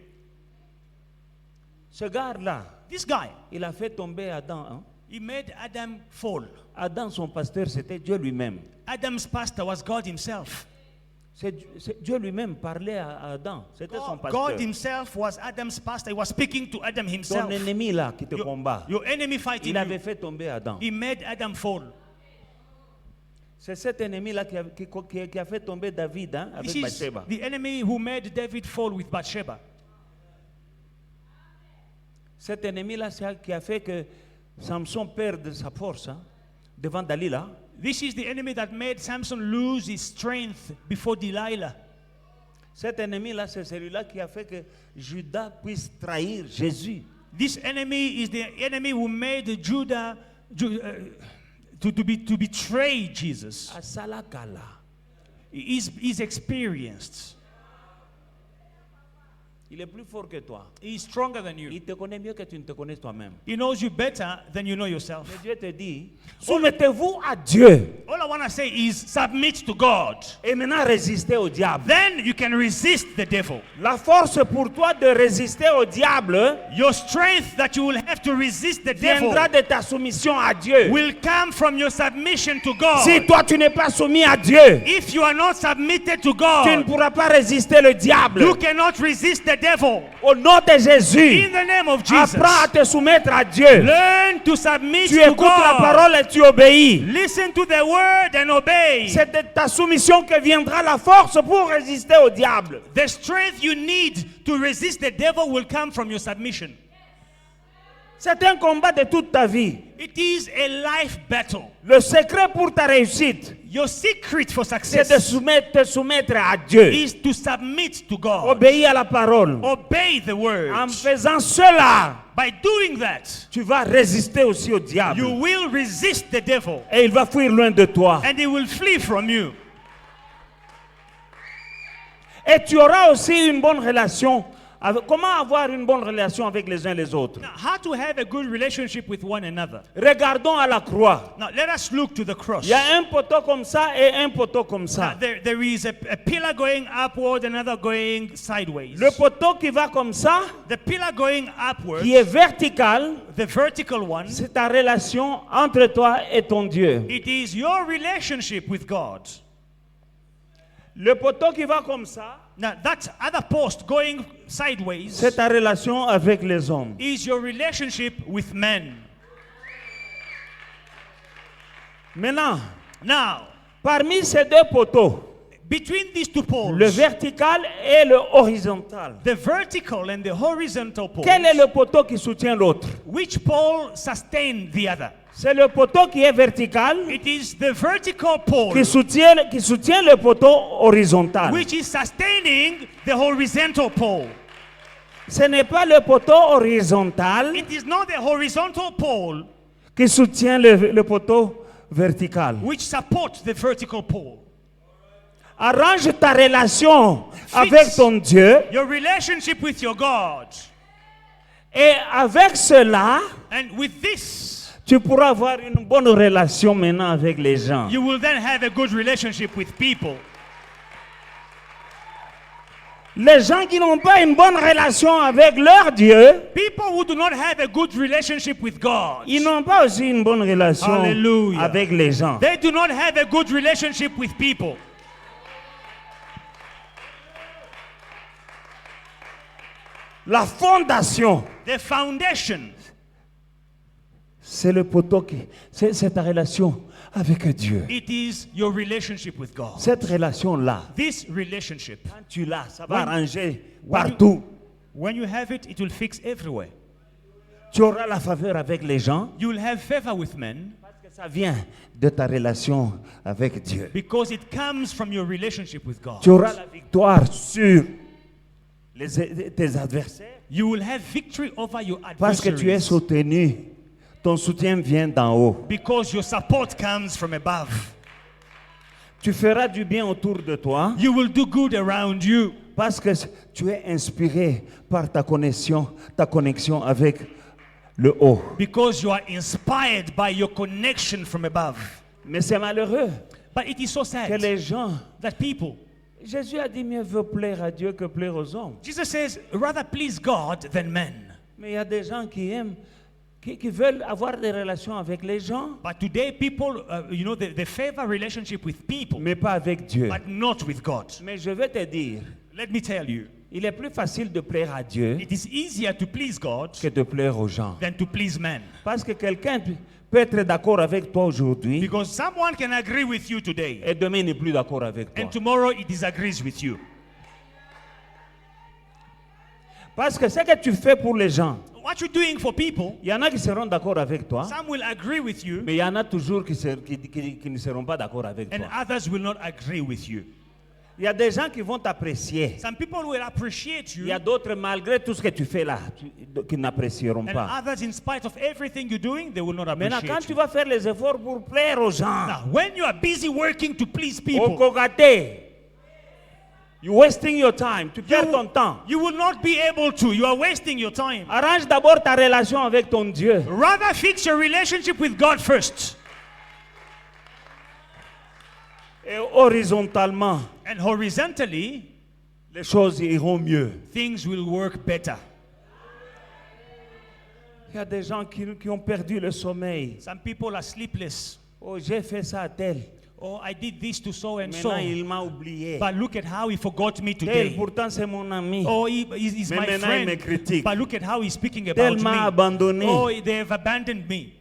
Ce gars-là, This guy, il a fait tomber Adam. Hein? he made Adam fall. Adam, son pasteur, c'était Dieu lui-même. Adam's pastor was God himself. Dieu lui-même parlait à Adam. C'était son pasteur. God himself was Adam's pastor. He was speaking to Adam Ton himself. ennemi là qui te combat, Your enemy fighting il avait you. fait tomber Adam. He made Adam fall. C'est cet ennemi-là qui a fait tomber David hein, This avec is Bathsheba. the enemy who made David fall with Bathsheba. Cet ennemi-là qui a fait que Samson perde sa force hein, devant Dalila. This is the enemy that made Samson lose his strength before Delilah. Cet ennemi-là, c'est celui-là qui a fait que Judas puisse trahir Jésus. This enemy is the enemy who made Judah to betray Jesus. À Salakala. He's experienced. Il est plus fort que toi. He's stronger than you. Il te connaît mieux que tu ne te connais toi-même. He knows you better than you know yourself. Mais Dieu te dit, soumettez-vous à Dieu. All I want to say is submit to God. Et maintenant, résistez au diable. Then you can resist the devil. La force pour toi de résister au diable Your strength that you will have to resist the devil viendra de ta soumission à Dieu. will come from your submission to God. Si toi, tu n'es pas soumis à Dieu, If you are not submitted to tu ne God, pourras pas résister le diable. you cannot resist the devil. Au nom de Jésus, In the name of Jesus, apprends à te soumettre à Dieu. learn to submit Tu to écoutes la God. parole et tu obéis. Listen to the word and obey. C'est de ta soumission que viendra la force pour résister au diable. The strength you need to resist the devil will come from your submission. C'est un combat de toute ta vie. It is a life battle. Le secret pour ta réussite, Your secret for c'est de success te soumettre à Dieu. is to submit to God. Obéis à la parole. Obey the word. En faisant cela, By doing that, tu vas résister aussi au you diable. will resist the devil Et il va fuir loin de toi. and he will flee from you. Et tu auras aussi une bonne relation. Comment avoir une bonne relation avec les uns les autres? Now, how to have a good relationship with one another? Regardons à la croix. Now, let us look to the cross. Il y a un poteau comme ça et un poteau comme Now, ça. there is a pillar going upward, another going sideways. Le poteau qui va comme ça, The pillar going upward, qui est vertical, the vertical one, c'est ta relation entre toi et ton Dieu. it is your relationship with God. Le poteau qui va comme ça, Now, that other post going sideways c'est ta relation avec les hommes. is your relationship with men. Maintenant, Now, parmi ces deux poteaux, between these two poles, le vertical et le horizontal, the vertical and the horizontal pole, quel est le poteau qui soutient l'autre? which pole sustain the other? C'est le poteau qui est vertical It is the vertical pole qui soutient le poteau horizontal. which is sustaining the horizontal pole. Ce n'est pas le poteau horizontal It is not the horizontal pole qui soutient le poteau vertical. which supports the vertical pole. Arrange ta relation avec ton Dieu Your relationship with your God. et avec cela, And with this, tu pourras avoir une bonne relation maintenant avec les gens. you will then have a good relationship with people. Les gens qui n'ont pas une bonne relation avec leur Dieu, People who do not have a good relationship with God, ils n'ont pas aussi une bonne relation Hallelujah. avec les gens. they do not have a good relationship with people. La fondation, The foundation, c'est le poteau c'est ta relation avec Dieu. it is your relationship with God. Cette relation-là, This relationship, quand tu l'as, ça va When- arranger when you- partout. when you have it, it will fix everywhere. Tu auras la faveur avec les gens You will have favor with men parce que ça vient de ta relation avec Dieu. because it comes from your relationship with God. Tu auras la victoire sur tes adversaires You will have victory over your parce que tu es adversaries soutenu. Ton soutien vient d'en haut. because your support comes from above. Tu feras du bien autour de toi You will do good around you parce que tu es inspiré par ta connexion avec le haut. because you are inspired by your connection from above. Mais c'est malheureux But it is so que sad les gens... that people, Jésus a dit mieux vaut plaire à Dieu que plaire aux hommes. Jesus says, rather please God than men. Mais il y a des gens qui aiment, qui veulent avoir des relations avec les gens, But today people, they favor relationship with people, mais pas avec Dieu. but not with God. Mais je vais te dire, Let me tell you, il est plus facile de plaire à Dieu it is easier to please God que de plaire aux gens. than to please men. Parce que quelqu'un peut être d'accord avec toi aujourd'hui Because someone can agree with you today, et demain il n'est plus d'accord avec toi. and tomorrow he disagrees with you. Parce que ce que tu fais pour les gens, What you're doing for people, il y en a qui seront d'accord avec toi, some will agree with you, mais il y en a toujours qui ne seront pas d'accord avec and toi. others will not agree with you. Il y a des gens qui vont t'apprécier. Some people will appreciate Il you, y a d'autres, malgré tout ce que tu fais là, qui n'apprécieront and pas. others, in spite of everything you're doing, they will not Maintenant, appreciate quand tu you. vas faire les efforts pour plaire aux gens, Now, when you are busy working to please au people, Kogaté, You're wasting your time. Tu perds ton temps. You will not be able to. You are wasting your time. Arrange d'abord ta relation avec ton Dieu. Rather fix your relationship with God first. Et horizontalement, And horizontally, les choses iront mieux. things will work better. Il y a des gens qui ont perdu le sommeil. Some people are sleepless. Oh, j'ai fait ça à tel. Oh, I did this to so and so. Maintenant, il m'a oublié. But look at how he forgot me Tel, today. pourtant, c'est mon ami. Oh, he's Mais my maintenant, il me friend. critique. But look at how he's speaking Tel about m'a me. abandonné. Oh, they have abandoned me.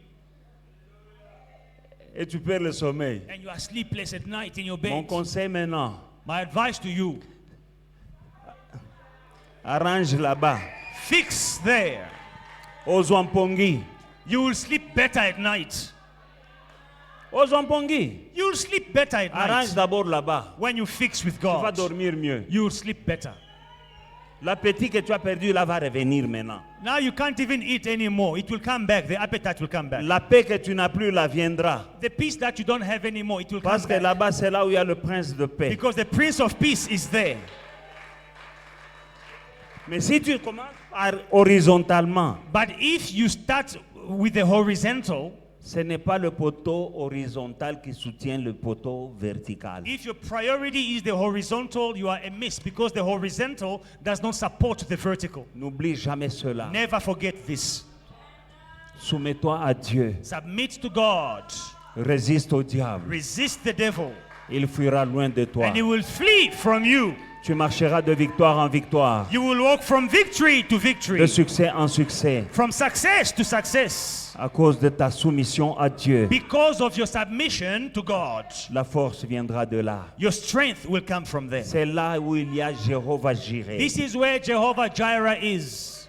Et tu perds le sommeil. And you are sleepless at night in your Mon bed. conseil maintenant, My advice to you, arrange là-bas. fix there. Ozwampongi. You will sleep better at night. Ozwampongi. You will sleep better at Arrange night. d'abord là-bas. When you fix with Tu vas God, dormir mieux. you will sleep better. L'appétit que tu as perdu là va revenir maintenant. Now you can't even eat anymore. It will come back. The appetite will come back. La paix que tu n'as plus là viendra. The peace that you don't have anymore, it will come Parce que back. là-bas, c'est là où il y a le prince de paix. Because the Prince of Peace is there. Mais si tu commences par horizontalement, But if you start with the horizontal, ce n'est pas le poteau horizontal qui soutient le poteau vertical. if your priority is the horizontal, you are amiss because the horizontal does not support the vertical. N'oublie jamais cela. Never forget this. Soumets-toi à Dieu. Submit to God. Résiste au diable. Resist the devil. Il fuira loin de toi. And he will flee from you. Tu marcheras de victoire en victoire, You will walk from victory to victory. de succès en succès, From success to success. à cause de ta soumission à Dieu. Because of your submission to God. La force viendra de là. Your strength will come from there. C'est là où il y a Jéhovah Jireh. This is where Jehovah Jireh is.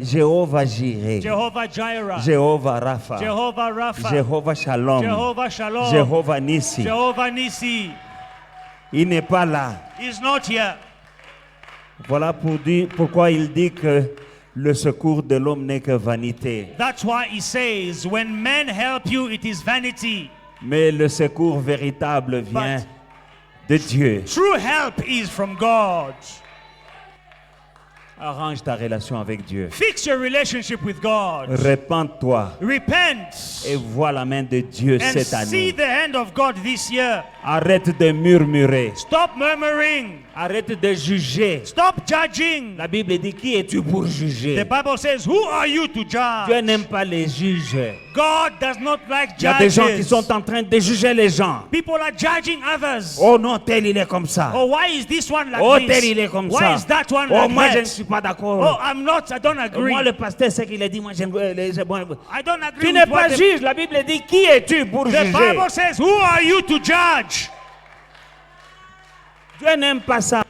Jéhovah Jireh. Jehovah Jireh. Jéhovah Rapha. Jehovah Rapha. Jéhovah Shalom. Jehovah Shalom. Jéhovah Nissi. Jehovah Nissi Il n'est pas là. is not here. Voilà pourquoi il dit que le secours de l'homme n'est que vanité. That's why he says, when men help you, it is vanity. Mais le secours véritable vient de Dieu. True help is from God. Arrange ta relation avec Dieu. Fix your relationship with God. Repends-toi Repent et vois la main de Dieu and cette see année. the hand of God this year. Arrête de murmurer. Stop murmuring. Arrête de juger. Stop judging. La Bible dit, qui es-tu pour The juger? Bible says, who are you to Dieu judge? n'aime pas les juges. God does not like Il y a des gens qui judges. sont en train de juger les gens. People are judging others. Oh non, tel il est comme ça. Oh, why is this one like Oh, this? tel il est comme Why ça. is that one Oh, like moi je ne that? suis pas Oh, d'accord. I don't agree. Moi, le pasteur, c'est qu'il a dit, moi, j'aime c'est bon. I don't agree Tu n'es with pas what the, juge. La Bible dit, qui es-tu pour the juger? Bible says. Who are you to judge? Dieu n'aime pas ça.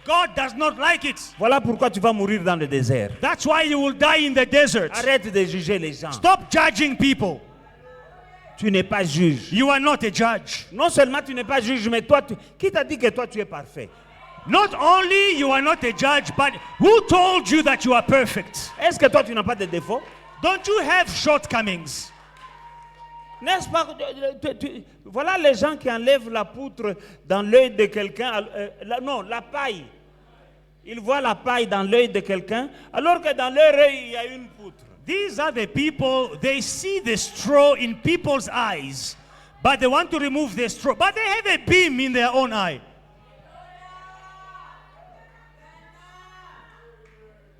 God does not like it. Voilà pourquoi tu vas mourir dans le désert. That's why you will die in the desert. Arrête de juger les gens. Stop judging people. Tu n'es pas juge. You are not a judge. Non seulement tu n'es pas juge, mais toi, qui t'a dit que toi tu es parfait? Not only you are not a judge, but who told you that you are perfect? Est-ce que toi tu n'as pas de défauts? Don't you have shortcomings? N'est-ce pas? Voilà les gens qui enlèvent la poutre dans l'œil de quelqu'un. Non, la paille. Ils voient la paille dans l'œil de quelqu'un, alors que dans leur œil, il y a une poutre. These are the people, they see the straw in people's eyes, but they want to remove the straw, but they have a beam in their own eye.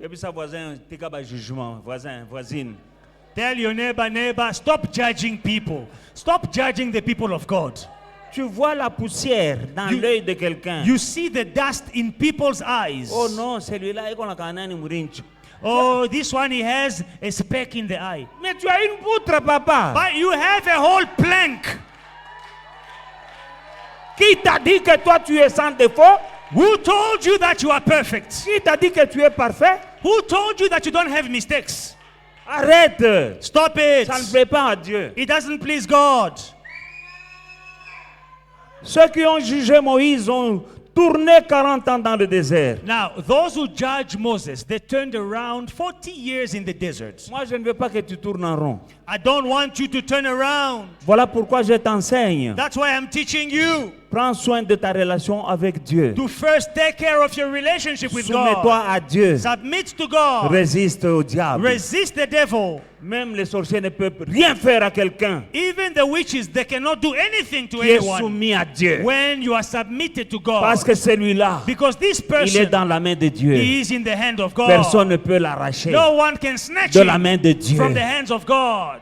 Et puis ça, voisin, t'es qu'à jugement, voisin, voisine. Tell your neighbor, stop judging people. Stop judging the people of God. Tu vois la poussière dans l'œil de quelqu'un. You see the dust in people's eyes. Oh non, celui-là, il a un mourinch. Oh, this one, he has a speck in the eye. Mais tu as une poutre, papa. But you have a whole plank. Qui t'a dit que toi tu es sans défaut? Who told you that you are perfect? Qui t'a dit que tu es parfait? Who told you that you don't have mistakes? Arrête. Stop it. Ça ne plaît pas à Dieu. It doesn't please God. Ceux qui ont jugé Moïse ont tourné 40 ans dans le désert. Now, those who judge Moses, they turned around 40 years in the desert. Moi, je ne veux pas que tu tournes en rond. I don't want you to turn around. Voilà pourquoi je t'enseigne. That's why I'm teaching you. Prends soin de ta relation avec Dieu. To first take care of your relationship with Soumets-toi God. à Dieu. Submit to God. Résiste au diable. Resist the devil. Même les sorciers ne peuvent rien faire à quelqu'un Even the witches, they cannot do anything to qui est anyone soumis à Dieu. when you are submitted to God. Parce que celui-là, Because this il est person, dans la main de Dieu. he is in the hand of God. Personne ne peut l'arracher No one can snatch de la main him de Dieu. from the hands of God.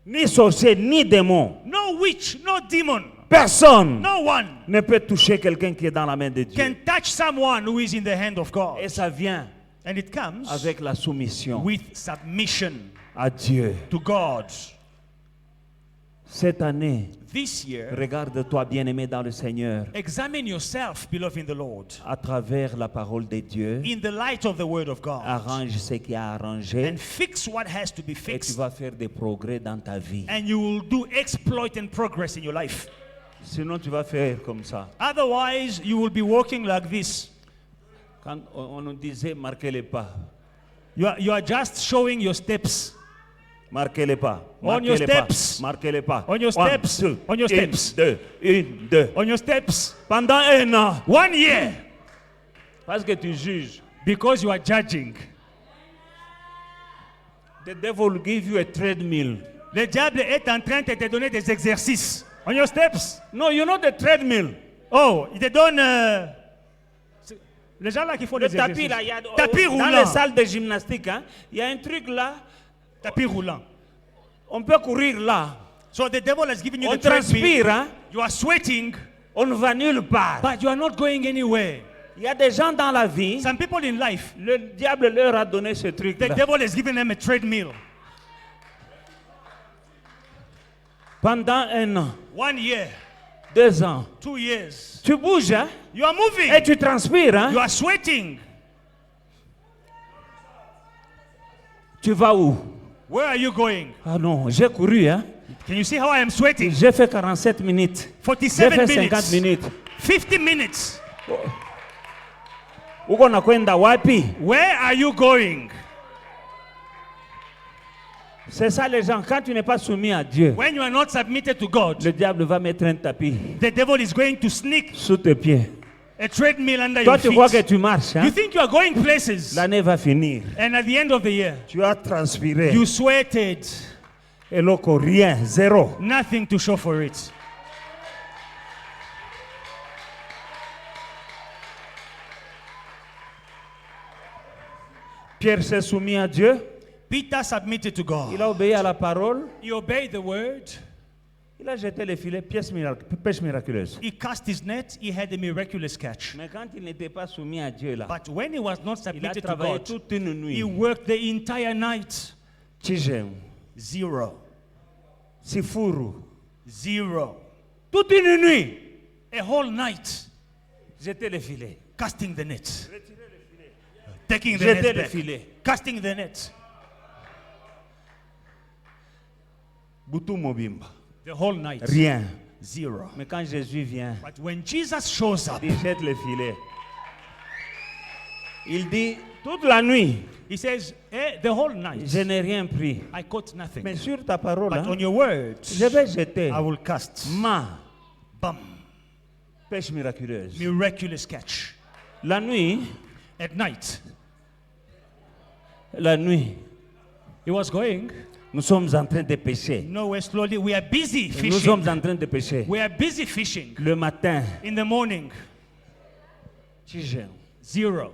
Ni sorcier, ni démon. No witch, no demon, Personne no one ne peut toucher quelqu'un qui est dans la main de Dieu. can touch someone who is in the hand of God. Et ça vient And it comes avec la soumission with submission à Dieu. to God. Cette année, This year, regarde-toi, bien-aimé dans le Seigneur, examine yourself, beloved in the Lord, à travers la parole de Dieu. in the light of the Word of God, Arrange ce qui a arrangé and fix what has to be et tu fixed, vas faire des progrès dans ta vie. and you will do exploit and progress in your life. Sinon, tu vas faire comme ça. Otherwise, you will be walking like this. Quand on nous disait marquez les pas, You are just showing your steps. marquez les pas, On marquez your les pas, steps. marquez les pas. On your One, steps. two, On your une, steps. deux, une, deux. On your steps. Pendant un an, 1 year. parce que tu juges. Because you are judging. The devil will give you a treadmill. Le diable est en train de te donner des exercices. On your steps. No, you know the treadmill. Oh, il te donne... les gens là qui font Le des tapis exercices. là, il y a Tapis dans les roulant. salles de gymnastique, hein, il y a un truc là, Tapis roulant. on peut courir là. So the devil has given you On the treadmill. transpire, hein, You are sweating, on ne va nulle part. but you are not going anywhere. Il y a des gens dans la vie, Some people in life, le diable leur a donné ce truc the là. devil has given them a treadmill. Pendant un an, 1 year, 2 ans, 2 years. tu bouges, hein, You are moving. et tu transpires, hein. You are sweating. Tu vas où? Where are you going? Ah non, j'ai couru, hein. Can you see how I am sweating? J'ai fait 47 minutes. J'ai 47 fait 50 minutes. minutes. 50 minutes. Uko nakwenda wapi? Where are you going? C'est ça les gens. Quand tu n'es pas soumis à Dieu, When you are not submitted to God, le diable va mettre un tapis the devil is going to sneak sous tes pieds. a treadmill under Toi, your tu crois que feet. tu marches, hein? You think you are going places, L'année va finir. and at the end of the year, Tu as transpiré. you sweated. Et loco, rien, zéro. Nothing to show for it. Pierre s'est soumis à Dieu. Peter submitted to God. Il a obéi à la parole. He obeyed the word. Il a jeté les filets, pêche miraculeuse. He cast his net. He had a miraculous catch. Mais quand il n'était pas soumis à Dieu, là, But when he was not il a submitted to travaillé God, toute une he nuit. worked the entire night. Tigem, 0. Sifuru. 0. Toute une nuit. A whole night Jeter les filets. casting the net. Taking the Jeter net les back. filets. Casting the net. Boutou Mobimba. The whole night. Rien. 0. Mais quand Jésus vient, But when Jesus shows up, il jette les filets. Il dit, toute la nuit, he says, the whole night, je n'ai rien pris. I caught nothing. Mais sur ta parole, But hein, on your words, je vais jeter I will cast. ma Bam. pêche miraculeuse. Miraculous catch. La nuit, At night, la nuit, he was going nous sommes en train de pêcher. nowhere slowly. We are busy Nous fishing. sommes en train de pêcher. We are busy fishing. Le matin, In the morning, Tigem. 0.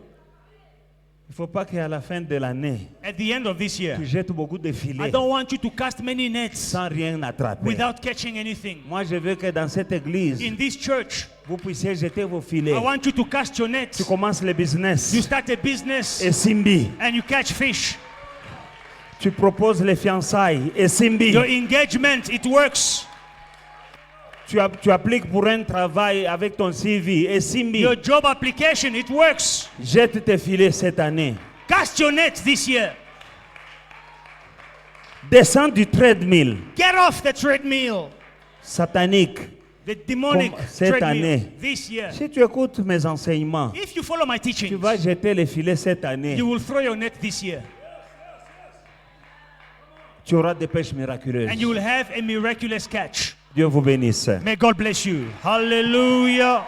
Il ne faut pas qu'à la fin de l'année, At the end of this year, tu jettes beaucoup de I filets don't want you to cast many nets sans rien attraper. without catching anything. Moi, je veux que dans cette église, In this church, vous puissiez jeter vos filets. I want you to cast your nets. Tu commences le business. You start a business Et Simbi, and you catch fish. tu proposes les fiançailles. Et Simbi, Your engagement, it works. tu appliques pour un travail avec ton CV. Et Simbi, Your job application, it works. jette tes filets cette année. Cast your net this year. Descends du treadmill Get off the treadmill. satanique. The demonic Comme cette treadmill année. this year. Si tu écoutes mes enseignements, If you follow my tu teachings, vas jeter les filets cette année. you will throw your net this year. Tu auras des pêches miraculeuses. And you will have a miraculous catch. Dieu vous bénisse. May God bless you. Hallelujah.